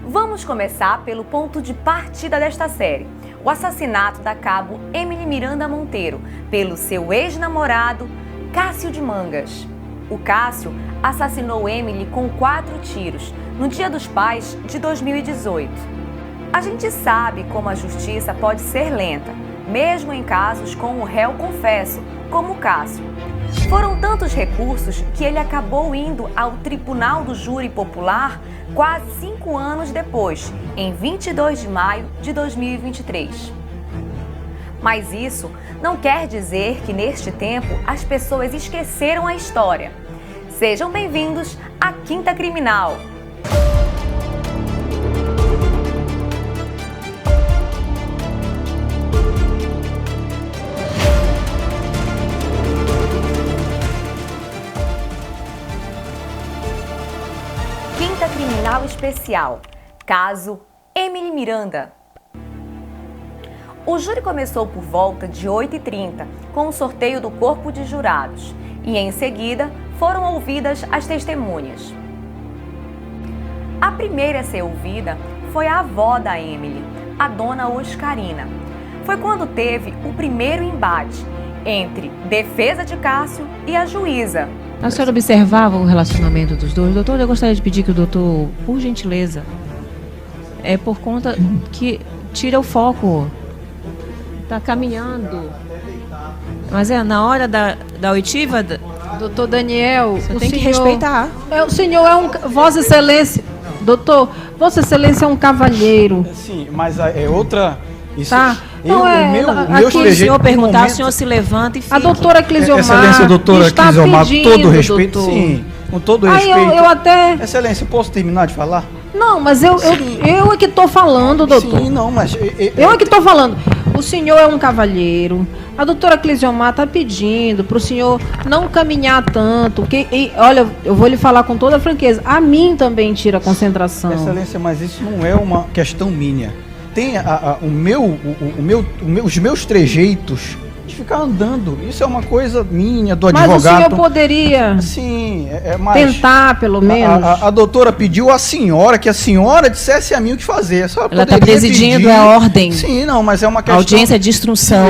Vamos começar pelo ponto de partida desta série: o assassinato da cabo Emily Miranda Monteiro pelo seu ex-namorado Cássio de Mangas. O Cássio assassinou Emily com 4 tiros no Dia dos Pais de 2018. A gente sabe como a justiça pode ser lenta, mesmo em casos com o réu confesso, como o Cássio. Foram tantos recursos que ele acabou indo ao Tribunal do Júri Popular quase 5 anos depois, em 22 de maio de 2023. Mas isso não quer dizer que neste tempo as pessoas esqueceram a história. Sejam bem-vindos à Quinta Criminal. Quinta Criminal Especial, caso Emily Miranda. O júri começou por volta de 8h30, com o sorteio do corpo de jurados, e em seguida foram ouvidas as testemunhas. A primeira a ser ouvida foi a avó da Emily, a dona Oscarina. Foi quando teve o primeiro embate entre defesa de Cássio e a juíza. A senhora observava o relacionamento dos dois? Doutor, eu gostaria de pedir que o doutor, por gentileza, por conta que tira o foco. Está caminhando. Mas na hora da oitiva... Doutor Daniel, você tem que respeitar. O senhor é um... Vossa Excelência... Doutor, Vossa Excelência é um cavalheiro. Sim, mas é outra... Isso, tá. Se o senhor perguntar, o senhor se levanta e fica. A doutora Clisiomar Excelência, doutora Clisiomar, com todo respeito. Doutor. Sim, com todo respeito. Eu até... Excelência, posso terminar de falar? Não, mas eu é que estou falando, doutor. Sim, não, mas... Eu é que estou falando. O senhor é um cavalheiro. A doutora Clisiomar está pedindo para o senhor não caminhar tanto. Olha, eu vou lhe falar com toda a franqueza. A mim também tira a concentração. Excelência, mas isso não é uma questão minha. Tem os meus trejeitos de ficar andando. Isso é uma coisa minha, do advogado. Mas o senhor poderia tentar, pelo menos. A doutora pediu à senhora que a senhora dissesse a mim o que fazer. Ela está presidindo a ordem. Sim, não, mas é uma questão... Audiência de instrução.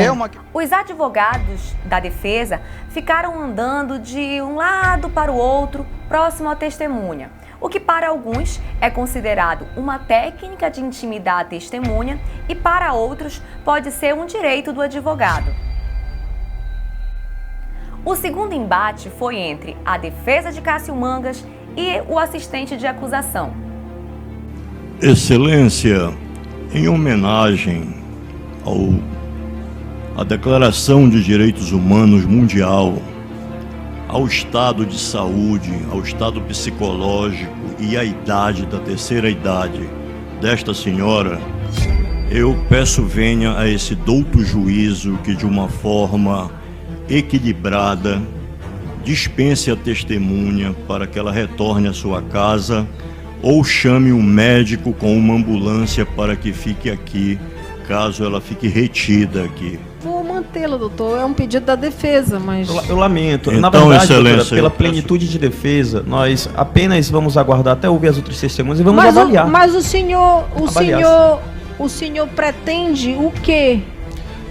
Os advogados da defesa ficaram andando de um lado para o outro, próximo à testemunha, o que para alguns é considerado uma técnica de intimidar a testemunha e para outros pode ser um direito do advogado. O segundo embate foi entre a defesa de Cássio Mangas e o assistente de acusação. Excelência, em homenagem à Declaração de Direitos Humanos Mundial, ao estado de saúde, ao estado psicológico e à idade da terceira idade desta senhora, eu peço venha a esse douto juízo que de uma forma equilibrada dispense a testemunha para que ela retorne à sua casa ou chame um médico com uma ambulância para que fique aqui, caso ela fique retida aqui. Vou mantê-la, doutor. É um pedido da defesa, mas... Eu lamento. Então, na verdade, Excelência, doutora, pela plenitude de defesa, nós apenas vamos aguardar até ouvir as outras testemunhas e vamos avaliar. Mas o senhor pretende o quê?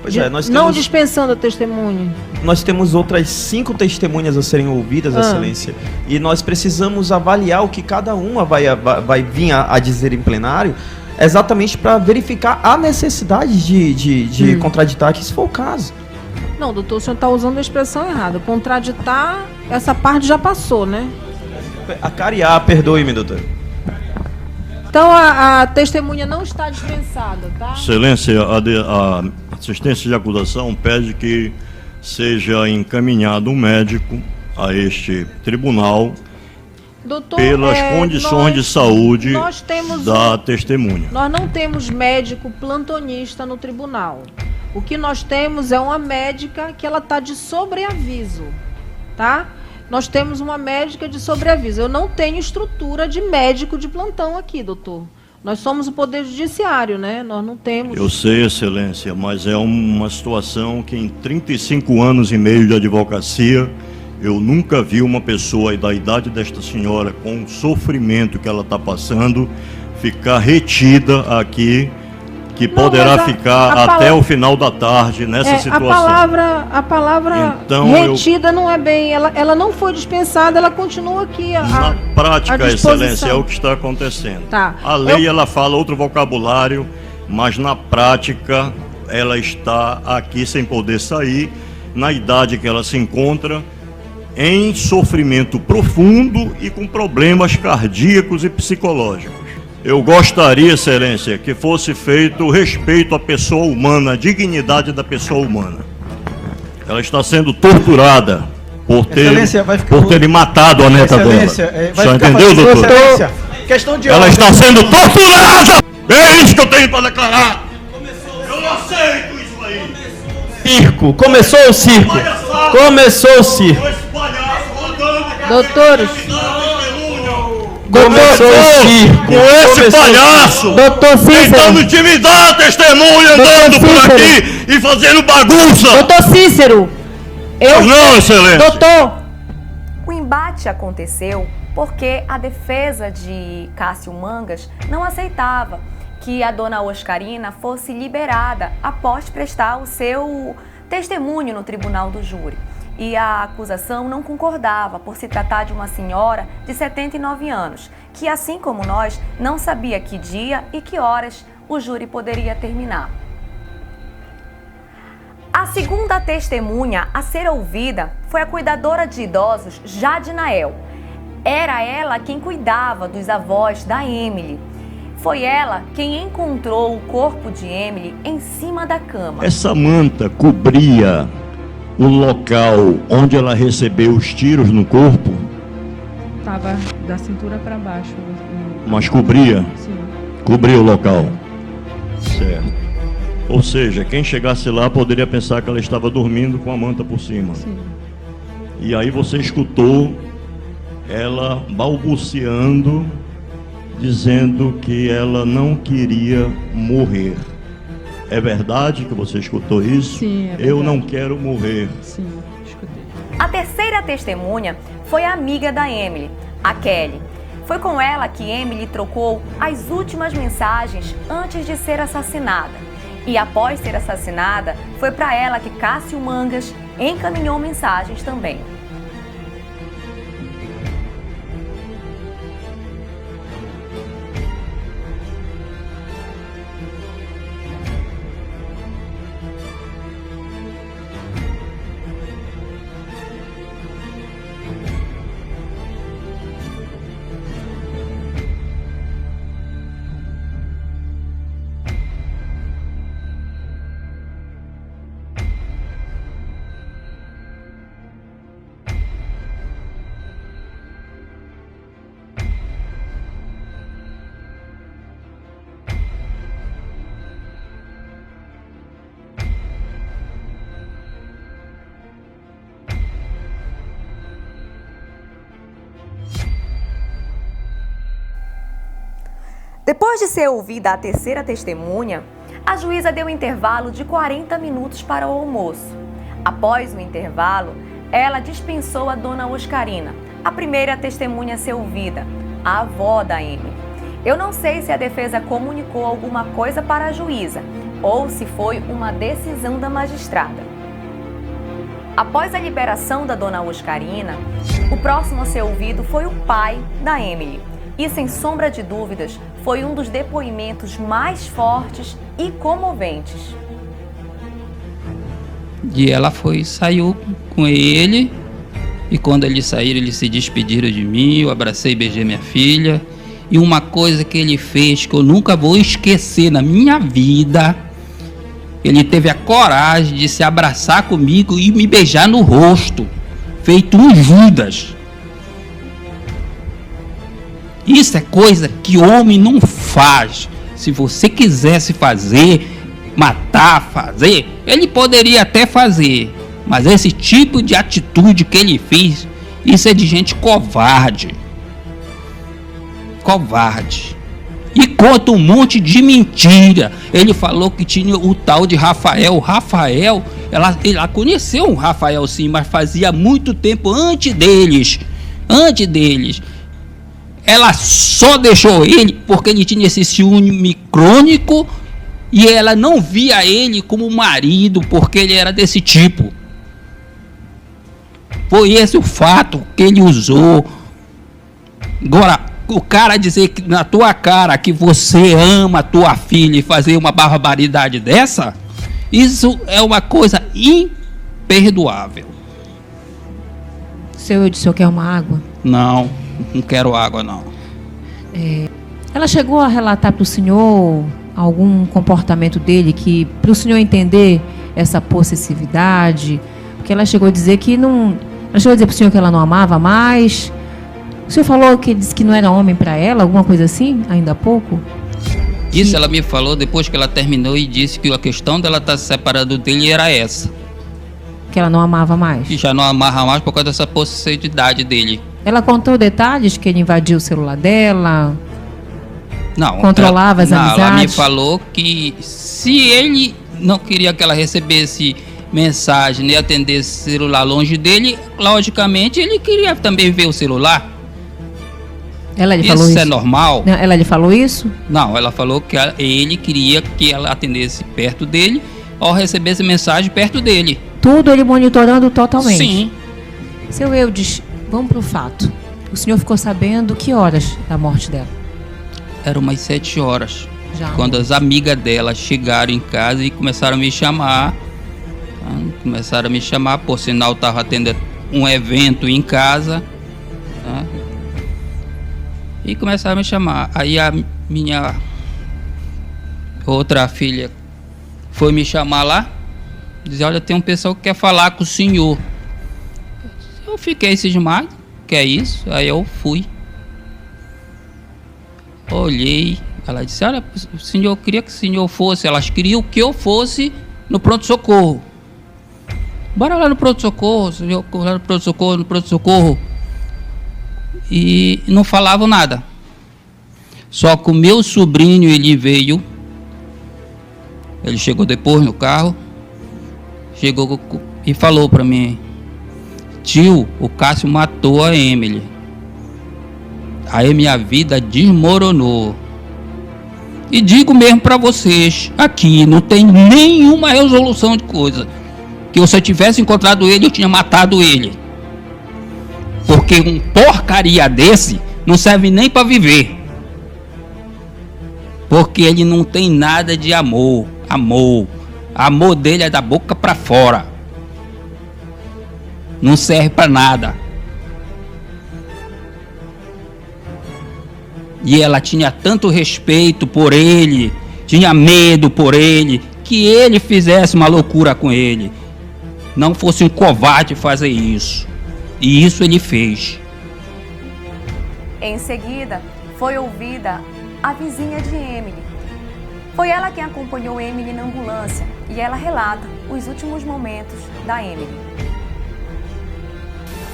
Pois é, não dispensando a testemunha. Nós temos outras 5 testemunhas a serem ouvidas, Excelência. E nós precisamos avaliar o que cada uma vai vir a dizer em plenário, exatamente para verificar a necessidade de contraditar aqui, se for o caso. Não, doutor, o senhor está usando a expressão errada. Contraditar, essa parte já passou, né? Acariar, perdoe-me, doutor. Então a testemunha não está dispensada, tá? Excelência, a assistência de acusação pede que seja encaminhado um médico a este tribunal, doutor, pelas condições de saúde da testemunha. Nós não temos médico plantonista no tribunal. O que nós temos é uma médica que ela está de sobreaviso, tá? Nós temos uma médica de sobreaviso. Eu não tenho estrutura de médico de plantão aqui, doutor. Nós somos o Poder Judiciário, né? Nós não temos... Eu sei, Excelência, mas é uma situação que em 35 anos e meio de advocacia, eu nunca vi uma pessoa da idade desta senhora, com o sofrimento que ela está passando, ficar retida aqui, que Não, poderá mas ficar a até o final da tarde nessa situação. A palavra Então, retida não é bem, ela não foi dispensada, ela continua aqui. Na prática, à disposição. Excelência, é o que está acontecendo. Tá. A lei, ela fala outro vocabulário, mas na prática, ela está aqui sem poder sair, na idade que ela se encontra, em sofrimento profundo e com problemas cardíacos e psicológicos. Eu gostaria, Excelência, que fosse feito o respeito à pessoa humana, a dignidade da pessoa humana. Ela está sendo torturada por ter matado a neta dela. Só entendeu, doutor? Excelência, questão de Ela ordem. está sendo torturada! É isso que eu tenho para declarar! Eu não aceito isso aí! Circo, começou o circo. Começou o circo. Doutores. Começou o circo. Com esse palhaço! Doutor Tentando intimidar a testemunha, andando por aqui e fazendo bagunça! Doutor Cícero. Não, Excelência! Doutor. O embate aconteceu porque a defesa de Cássio Mangas não aceitava que a dona Oscarina fosse liberada após prestar o seu testemunho no tribunal do júri. E a acusação não concordava por se tratar de uma senhora de 79 anos, que assim como nós, não sabia que dia e que horas o júri poderia terminar. A segunda testemunha a ser ouvida foi a cuidadora de idosos Jade Nael. Era ela quem cuidava dos avós da Emily. Foi ela quem encontrou o corpo de Emily em cima da cama. Essa manta cobria o local onde ela recebeu os tiros no corpo? Tava da cintura para baixo. Mas cobria? Sim. Cobria o local. Certo. Ou seja, quem chegasse lá poderia pensar que ela estava dormindo com a manta por cima. Sim. E aí você escutou ela balbuciando, dizendo que ela não queria morrer. É verdade que você escutou isso? Sim, é verdade. Eu não quero morrer. Sim, escutei. A terceira testemunha foi a amiga da Emily, a Kelly. Foi com ela que Emily trocou as últimas mensagens antes de ser assassinada. E após ser assassinada, foi para ela que Cássio Mangas encaminhou mensagens também. Depois de ser ouvida a terceira testemunha, a juíza deu um intervalo de 40 minutos para o almoço. Após o intervalo, ela dispensou a dona Oscarina, a primeira testemunha a ser ouvida, a avó da Emily. Eu não sei se a defesa comunicou alguma coisa para a juíza ou se foi uma decisão da magistrada. Após a liberação da dona Oscarina, o próximo a ser ouvido foi o pai da Emily. E, sem sombra de dúvidas, foi um dos depoimentos mais fortes e comoventes. E ela saiu com ele, e quando eles saíram, eles se despediram de mim, eu abracei e beijei minha filha. E uma coisa que ele fez que eu nunca vou esquecer na minha vida, ele teve a coragem de se abraçar comigo e me beijar no rosto, feito um Judas. Isso é coisa que homem não faz. Se você quisesse fazer, matar, fazer, ele poderia até fazer. Mas esse tipo de atitude que ele fez, isso é de gente covarde. Covarde. E conta um monte de mentira. Ele falou que tinha o tal de Rafael. O Rafael, ela conheceu um Rafael sim, mas fazia muito tempo antes deles. Antes deles. ela só deixou ele porque ele tinha esse ciúme crônico e ela não via ele como marido porque ele era desse tipo. Foi esse o fato que ele usou. Agora, o cara dizer que, na tua cara que você ama a tua filha e fazer uma barbaridade dessa, isso é uma coisa imperdoável. Seu Eudes, o senhor quer uma água? Não quero água, não. Ela chegou a relatar para o senhor algum comportamento dele que, para o senhor entender essa possessividade, porque ela chegou a dizer que não... Ela chegou a dizer para o senhor que ela não amava mais. O senhor falou que ele disse que não era homem para ela, alguma coisa assim, ainda há pouco? Isso ela me falou depois que ela terminou e disse que a questão dela estar se separando dele era essa. Que ela não amava mais. Que já não amava mais por causa dessa possessividade dele. Ela contou detalhes que ele invadiu o celular dela, Não. controlava as amizades. Ela me falou que se ele não queria que ela recebesse mensagem nem atendesse celular longe dele, logicamente ele queria também ver o celular. Ela lhe falou Isso isso? é normal? Não, ela lhe falou isso? Não, ela falou que ele queria que ela atendesse perto dele ou recebesse mensagem perto dele. Tudo ele monitorando totalmente? Sim. Seu Eudes, vamos para o fato. O senhor ficou sabendo que horas da morte dela? Era umas 7 horas. Já. Quando as amigas dela chegaram em casa e começaram a me chamar. Por sinal estava tendo um evento em casa. Tá? E começaram a me chamar. Aí a minha outra filha foi me chamar lá. Dizer, olha, tem um pessoal que quer falar com o senhor. Eu fiquei cismado, que é isso? Aí eu fui. Olhei. Ela disse, olha, o senhor queria que o senhor fosse. Elas queriam que eu fosse no pronto-socorro. Bora lá no pronto-socorro, senhor, lá no pronto-socorro. E não falavam nada. Só que o meu sobrinho, ele veio. Ele chegou depois no carro. Chegou e falou para mim: tio, o Cássio matou a Emily. Aí minha vida desmoronou. E digo mesmo para vocês, aqui não tem nenhuma resolução de coisa. Que se eu tivesse encontrado ele, eu tinha matado ele. Porque um porcaria desse não serve nem para viver. Porque ele não tem nada de amor. Amor dele é da boca para fora. Não serve para nada. E ela tinha tanto respeito por ele, tinha medo por ele, que ele fizesse uma loucura com ele. Não fosse um covarde fazer isso. E isso ele fez. Em seguida, foi ouvida a vizinha de Emily. Foi ela quem acompanhou Emily na ambulância e ela relata os últimos momentos da Emily.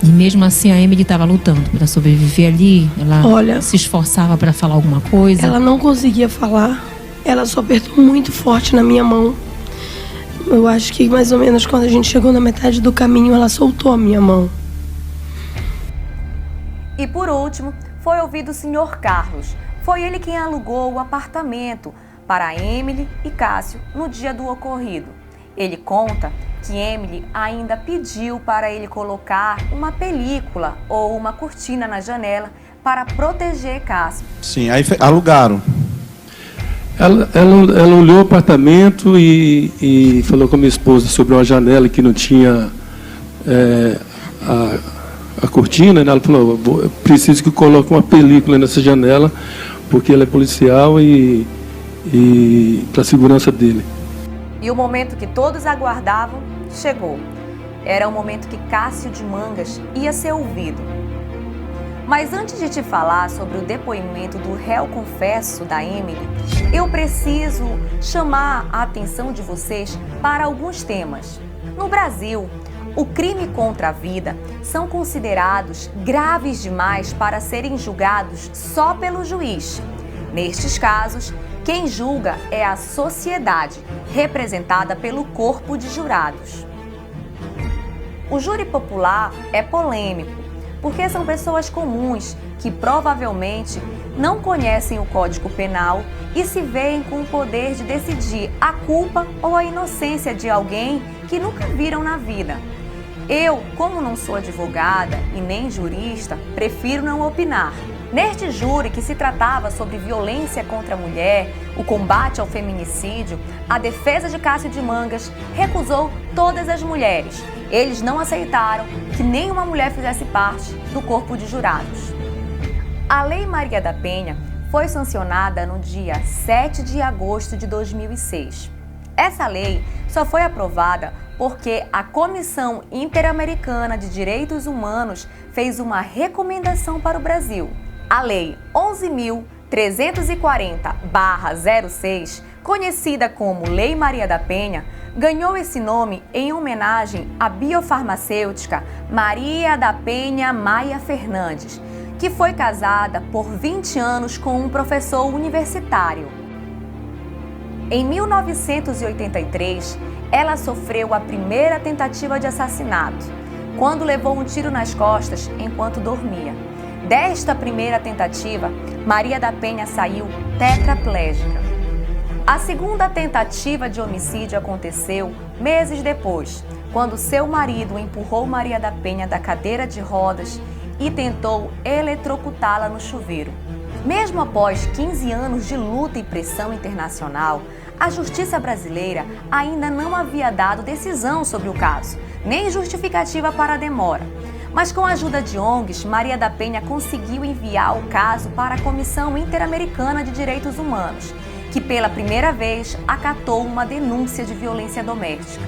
E mesmo assim a Emily estava lutando para sobreviver ali. Ela se esforçava para falar alguma coisa. Ela não conseguia falar. Ela só apertou muito forte na minha mão. Eu acho que mais ou menos quando a gente chegou na metade do caminho, ela soltou a minha mão. E por último, foi ouvido o Sr. Carlos. Foi ele quem alugou o apartamento para Emily e Cássio no dia do ocorrido. Ele conta que Emily ainda pediu para ele colocar uma película ou uma cortina na janela para proteger Cássio. Sim, aí alugaram. Ela olhou o apartamento e falou com a minha esposa sobre uma janela que não tinha a cortina, né? Ela falou, eu preciso que coloque uma película nessa janela, porque ela é policial e para a segurança dele. E o momento que todos aguardavam chegou. Era o momento que Cássio de Mangas ia ser ouvido. Mas antes de te falar sobre o depoimento do réu confesso da Emily, eu preciso chamar a atenção de vocês para alguns temas. No Brasil, o crime contra a vida são considerados graves demais para serem julgados só pelo juiz. Nestes casos, quem julga é a sociedade, representada pelo corpo de jurados. O júri popular é polêmico, porque são pessoas comuns que provavelmente não conhecem o Código Penal e se veem com o poder de decidir a culpa ou a inocência de alguém que nunca viram na vida. Eu, como não sou advogada e nem jurista, prefiro não opinar. Neste júri, que se tratava sobre violência contra a mulher, o combate ao feminicídio, a defesa de Cássio de Mangas recusou todas as mulheres. Eles não aceitaram que nenhuma mulher fizesse parte do corpo de jurados. A Lei Maria da Penha foi sancionada no dia 7 de agosto de 2006. Essa lei só foi aprovada porque a Comissão Interamericana de Direitos Humanos fez uma recomendação para o Brasil. A Lei 11.340/06, conhecida como Lei Maria da Penha, ganhou esse nome em homenagem à biofarmacêutica Maria da Penha Maia Fernandes, que foi casada por 20 anos com um professor universitário. Em 1983, ela sofreu a primeira tentativa de assassinato, quando levou um tiro nas costas enquanto dormia. Desta primeira tentativa, Maria da Penha saiu tetraplégica. A segunda tentativa de homicídio aconteceu meses depois, quando seu marido empurrou Maria da Penha da cadeira de rodas e tentou eletrocutá-la no chuveiro. Mesmo após 15 anos de luta e pressão internacional, a justiça brasileira ainda não havia dado decisão sobre o caso, nem justificativa para a demora. Mas com a ajuda de ONGs, Maria da Penha conseguiu enviar o caso para a Comissão Interamericana de Direitos Humanos, que pela primeira vez acatou uma denúncia de violência doméstica.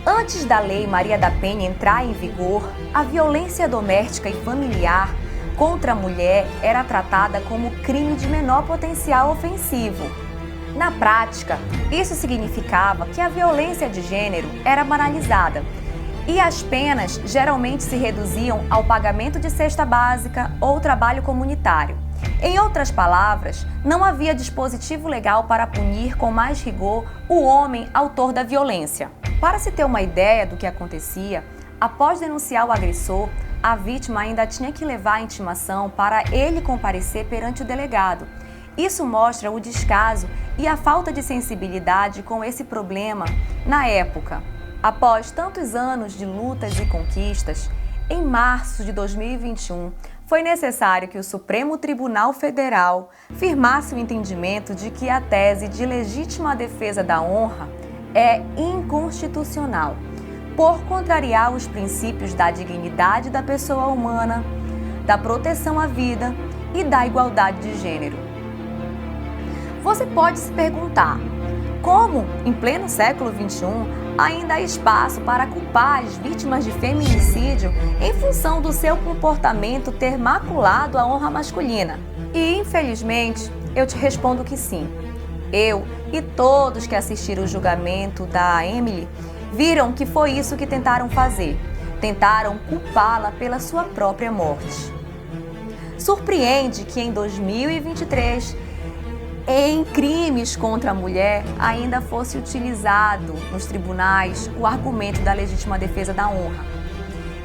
Antes da Lei Maria da Penha entrar em vigor, a violência doméstica e familiar contra a mulher era tratada como crime de menor potencial ofensivo. Na prática, isso significava que a violência de gênero era banalizada e as penas geralmente se reduziam ao pagamento de cesta básica ou trabalho comunitário. Em outras palavras, não havia dispositivo legal para punir com mais rigor o homem autor da violência. Para se ter uma ideia do que acontecia, após denunciar o agressor, a vítima ainda tinha que levar a intimação para ele comparecer perante o delegado. Isso mostra o descaso e a falta de sensibilidade com esse problema na época. Após tantos anos de lutas e conquistas, em março de 2021, foi necessário que o Supremo Tribunal Federal firmasse o entendimento de que a tese de legítima defesa da honra é inconstitucional, por contrariar os princípios da dignidade da pessoa humana, da proteção à vida e da igualdade de gênero. Você pode se perguntar, como, em pleno século XXI, ainda há espaço para culpar as vítimas de feminicídio em função do seu comportamento ter maculado a honra masculina? E, infelizmente, eu te respondo que sim. Eu e todos que assistiram o julgamento da Emily viram que foi isso que tentaram fazer. Tentaram culpá-la pela sua própria morte. Surpreende que em 2023, em crimes contra a mulher, ainda fosse utilizado nos tribunais o argumento da legítima defesa da honra.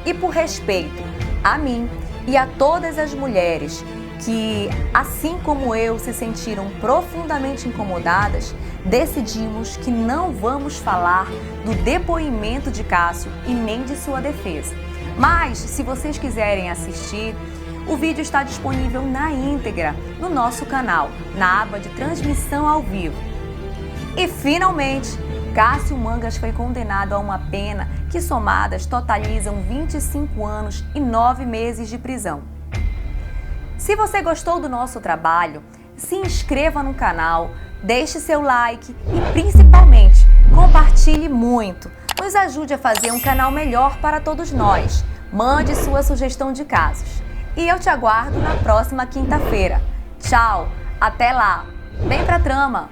E por respeito a mim e a todas as mulheres que, assim como eu, se sentiram profundamente incomodadas, decidimos que não vamos falar do depoimento de Cássio e nem de sua defesa. Mas, se vocês quiserem assistir, o vídeo está disponível na íntegra no nosso canal, na aba de transmissão ao vivo. E, finalmente, Cássio Mangas foi condenado a uma pena que, somadas, totalizam 25 anos e 9 meses de prisão. Se você gostou do nosso trabalho, se inscreva no canal, deixe seu like e, principalmente, compartilhe muito. Nos ajude a fazer um canal melhor para todos nós. Mande sua sugestão de casos. E eu te aguardo na próxima quinta-feira. Tchau, até lá. Vem pra trama!